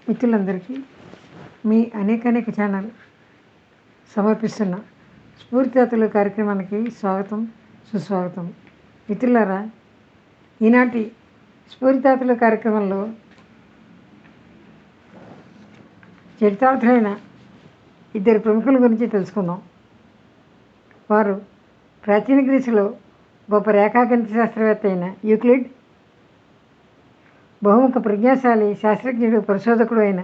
మిత్రులందరికీ మీ అనేక ఛానల్ సమర్పిస్తున్న స్ఫూర్తిదాతలు కార్యక్రమానికి స్వాగతం, సుస్వాగతం. మిత్రులారా, ఈనాటి స్ఫూర్తిదాతలు కార్యక్రమంలో చరితార్థులైన ఇద్దరు ప్రముఖుల గురించి తెలుసుకుందాం. వారు ప్రాచీన గ్రీసులో గొప్ప రేఖాగణిత శాస్త్రవేత్త అయిన యూక్లిడ్, బహుముఖ ప్రజ్ఞాశాలి శాస్త్రజ్ఞుడు, పరిశోధకుడు అయిన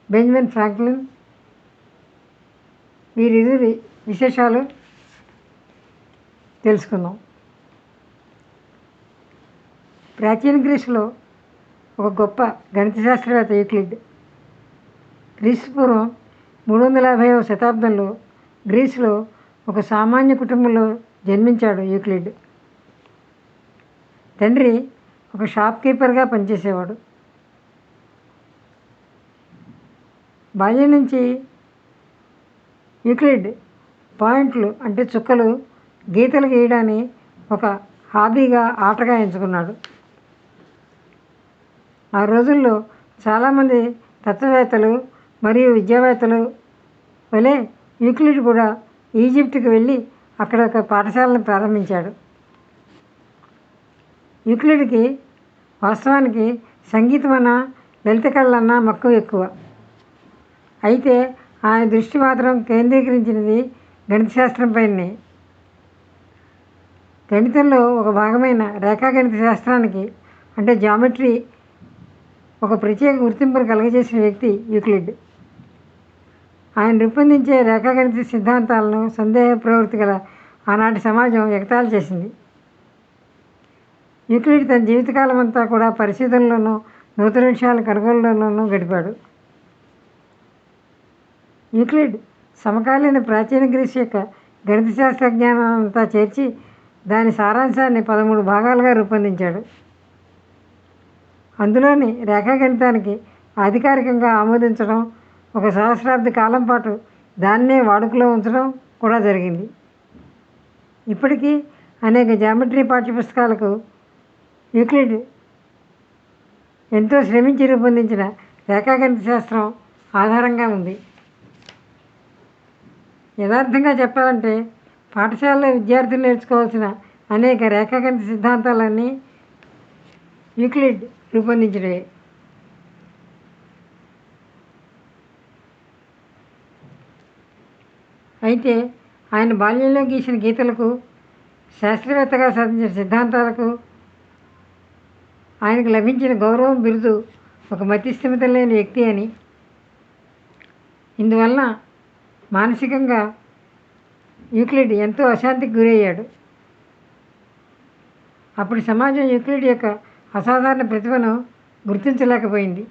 బెంజమిన్ ఫ్రాంక్లిన్. వీరిరువురి విశేషాలు తెలుసుకుందాం. ప్రాచీన గ్రీసులో ఒక గొప్ప గణిత శాస్త్రవేత్త యూక్లిడ్. క్రీస్తు పూర్వం 350వ శతాబ్దంలో గ్రీసులో ఒక సామాన్య కుటుంబంలో జన్మించాడు యూక్లిడ్. తండ్రి ఒక షాప్కీపర్గా పనిచేసేవాడు. బాల్యం నుంచి యూక్లిడ్ పాయింట్లు అంటే చుక్కలు, గీతలు గీయడాన్ని ఒక హాబీగా, ఆటగా ఎంచుకున్నాడు. ఆ రోజుల్లో చాలామంది తత్వవేత్తలు మరియు విద్యావేత్తలు వలె యూక్లిడ్ కూడా ఈజిప్టుకు వెళ్ళి అక్కడ ఒక పాఠశాలను ప్రారంభించాడు. యూక్లిడ్కి వాస్తవానికి సంగీతం అన్న, లలిత కళలన్నా మక్కువ ఎక్కువ. అయితే ఆయన దృష్టి మాత్రం కేంద్రీకరించినది గణిత శాస్త్రంపైనే. గణితంలో ఒక భాగమైన రేఖాగణిత శాస్త్రానికి అంటే జామెట్రీ ఒక ప్రత్యేక గుర్తింపును కలుగజేసిన వ్యక్తి యూక్లిడ్. ఆయన రూపొందించే రేఖాగణిత సిద్ధాంతాలను సందేహ ప్రవృత్తి గల ఆనాటి సమాజం ఎగతాళి చేసింది. యూక్లిడ్ తన జీవితకాలం అంతా కూడా పరిశీలనలోనూ, నూతన విషయాల కనుగోలులోనూ గడిపాడు. యూక్లిడ్ సమకాలీన ప్రాచీన గ్రీసు యొక్క గణిత శాస్త్ర జ్ఞానం అంతా చేర్చి దాని సారాంశాన్ని 13 భాగాలుగా రూపొందించాడు. అందులోని రేఖాగణితానికి అధికారికంగా ఆమోదించడం, ఒక సహస్రాబ్ద కాలం పాటు దాన్నే వాడుకలో ఉంచడం కూడా జరిగింది. ఇప్పటికీ అనేక జామెట్రీ పాఠ్యపుస్తకాలకు యూక్లిడ్ ఎంతో శ్రమించి రూపొందించిన రేఖాగణిత శాస్త్రం ఆధారంగా ఉంది. యథార్థంగా చెప్పాలంటే పాఠశాలలో విద్యార్థులు నేర్చుకోవాల్సిన అనేక రేఖాగణిత సిద్ధాంతాలన్నీ యూక్లిడ్ రూపొందించినవే. అయితే ఆయన బాల్యంలో గీసిన గీతలకు, శాస్త్రవేత్తగా సాధించిన సిద్ధాంతాలకు ఆయనకు లభించిన గౌరవం, బిరుదు ఒక మతిస్థిమిత లేని వ్యక్తి అని, ఇందువలన మానసికంగా యూక్లిడ్ ఎంతో అశాంతికి గురయ్యాడు. అప్పుడు సమాజం యూక్లిడ్ యొక్క అసాధారణ ప్రతిభను గుర్తించలేకపోయింది.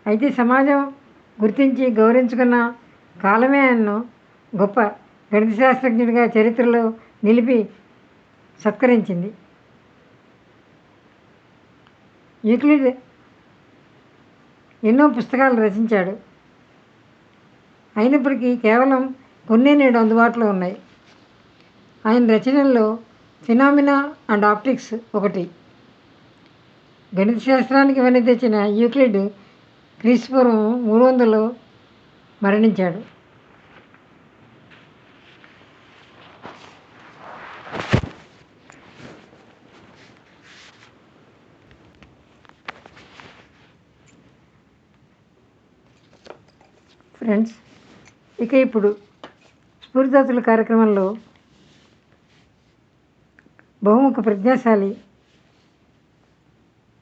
అయితే సమాజం గుర్తించి గౌరవించుకున్న కాలమే ఆయన్ను గొప్ప గణిత శాస్త్రజ్ఞుడిగా చరిత్రలో నిలిపి సత్కరించింది. యూక్లిడ్ ఎన్నో పుస్తకాలు రచించాడు. అయినప్పటికీ కేవలం కొన్ని నేడు అందుబాటులో ఉన్నాయి. ఆయన రచనల్లో ఫినామినా అండ్ ఆప్టిక్స్ ఒకటి. గణిత శాస్త్రానికి వన్నె తెచ్చిన యూక్లిడ్ క్రీస్తు పూర్వం 300లో మరణించాడు. ఫ్రెండ్స్, ఇక ఇప్పుడు స్ఫూర్తిదాతల కార్యక్రమంలో బహుముఖ ప్రజ్ఞాశాలి,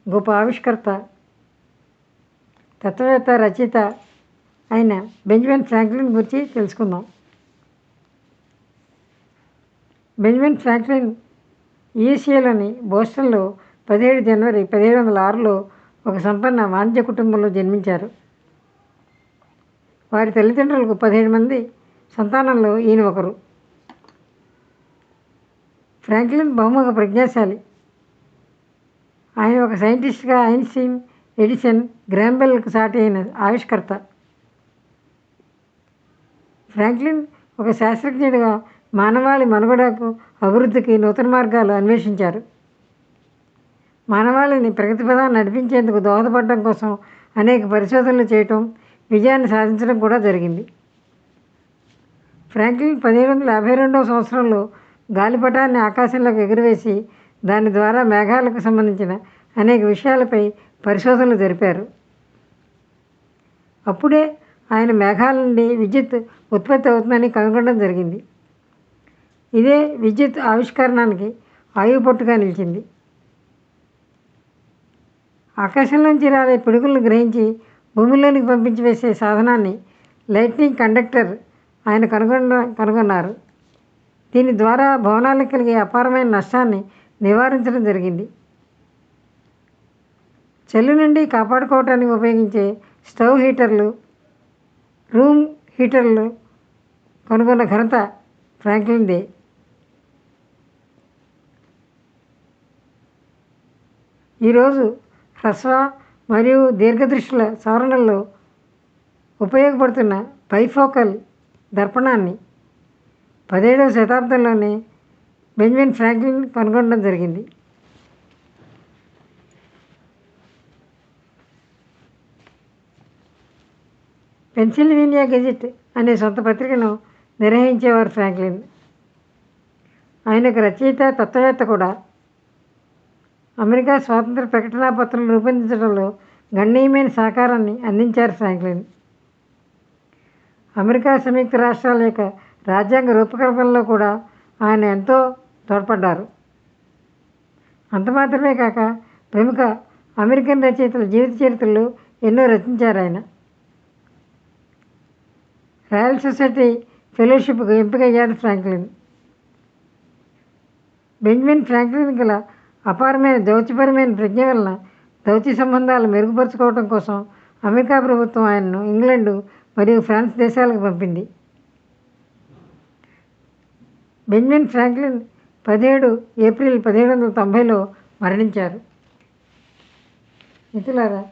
గొప్ప ఆవిష్కర్త, తత్వవేత్త, రచయిత అయిన బెంజమిన్ ఫ్రాంక్లిన్ గురించి తెలుసుకుందాం. బెంజమిన్ ఫ్రాంక్లిన్ యుఎస్ఏలోని బోస్టన్లో 17 జనవరి 1706లో ఒక సంపన్న వాణిజ్య కుటుంబంలో జన్మించారు. వారి తల్లిదండ్రులకు 17 మంది సంతానంలో ఈయన ఒకరు. ఫ్రాంక్లిన్ బహుముఖ ప్రజ్ఞాశాలి. ఆయన ఒక సైంటిస్ట్గా ఐన్స్టీన్, ఎడిసన్, గ్రాంబెల్కు సాటి అయిన ఆవిష్కర్త. ఫ్రాంక్లిన్ ఒక శాస్త్రజ్ఞుడిగా మానవాళి మనుగడకు, అభివృద్ధికి నూతన మార్గాలు అన్వేషించారు. మానవాళిని ప్రగతి పదాన్ని నడిపించేందుకు దోహదపడడం కోసం అనేక పరిశోధనలు చేయటం, విజయాన్ని సాధించడం కూడా జరిగింది. ఫ్రాంక్లిన్ 1752వ సంవత్సరంలో గాలిపటాన్ని ఆకాశంలోకి ఎగురవేసి దాని ద్వారా మేఘాలకు సంబంధించిన అనేక విషయాలపై పరిశోధనలు జరిపారు. అప్పుడే ఆయన మేఘాల నుండి విద్యుత్ ఉత్పత్తి అవుతుందని కనుగొనడం జరిగింది. ఇదే విద్యుత్ ఆవిష్కరణానికి ఆయువుపట్టుగా నిలిచింది. ఆకాశంలోంచి రాలే పిడుగులను గ్రహించి భూమిలోనికి పంపించి వేసే సాధనాన్ని లైట్నింగ్ కండక్టర్ ఆయన కనుగొన్నారు. దీని ద్వారా భవనాలకు కలిగే అపారమైన నష్టాన్ని నివారించడం జరిగింది. చలి నుండి కాపాడుకోవటానికి ఉపయోగించే స్టవ్ హీటర్లు, రూమ్ హీటర్లు కనుగొన్న ఘనత ఫ్రాంక్లిన్దే. ఈరోజు హ్రస్వ మరియు దీర్ఘదృష్టుల సవరణలో ఉపయోగపడుతున్న బైఫోకల్ దర్పణాన్ని 17వ శతాబ్దంలోనే బెంజమిన్ ఫ్రాంక్లిన్ కనుగొనడం జరిగింది. పెన్సిల్వేనియా గెజెట్ అనే సొంత పత్రికను నిర్వహించేవారు ఫ్రాంక్లిన్. ఆయనకు రచయిత, తత్వవేత్త కూడా. అమెరికా స్వాతంత్ర ప్రకటనా పత్రాలు రూపొందించడంలో గణనీయమైన సహకారాన్ని అందించారు ఫ్రాంక్లిన్. అమెరికా సంయుక్త రాష్ట్రాల యొక్క రాజ్యాంగ రూపకల్పనలో కూడా ఆయన ఎంతో తోడ్పడ్డారు. అంత మాత్రమే కాక ప్రముఖ అమెరికన్ రచయితల జీవిత చరిత్రలు ఎన్నో రచించారు ఆయన. రాయల్ సొసైటీ ఫెలోషిప్కు ఎంపికయ్యారు ఫ్రాంక్లిన్. బెంజమిన్ ఫ్రాంక్లిన్ గల అపారమైన దౌత్యపరమైన ప్రజ్ఞ వలన దౌత్య సంబంధాలు మెరుగుపరుచుకోవడం కోసం అమెరికా ప్రభుత్వం ఆయనను ఇంగ్లాండు మరియు ఫ్రాన్స్ దేశాలకు పంపింది. బెంజమిన్ ఫ్రాంక్లిన్ 17 ఏప్రిల్ 1790లో మరణించారు. మిత్రులారా,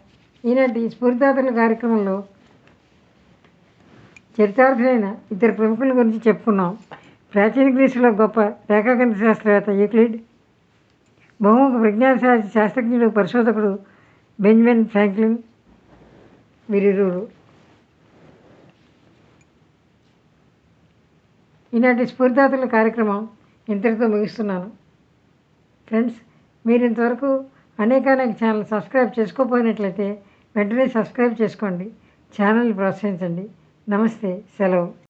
ఈనాటి స్ఫూర్తిదాతల కార్యక్రమంలో చరిత్రార్థులైన ఇద్దరు ప్రముఖుల గురించి చెప్పుకున్నాం. ప్రాచీన గ్రీసులో గొప్ప రేఖాగణిత శాస్త్రవేత్త యూక్లిడ్, బహుముఖ విజ్ఞాన శాస్త్రజ్ఞుడు, పరిశోధకుడు బెంజమిన్ ఫ్రాంక్లిన్ వీరిరువురు. ఈనాటి స్ఫూర్తిదాతల కార్యక్రమం ఇంతటితో ముగిస్తున్నాను. ఫ్రెండ్స్, మీరు ఇంతవరకు అనేక ఛానల్ సబ్స్క్రైబ్ చేసుకోకపోయినట్లయితే వెంటనే సబ్స్క్రైబ్ చేసుకోండి. ఛానల్ని ప్రోత్సహించండి. నమస్తే, సెలవు.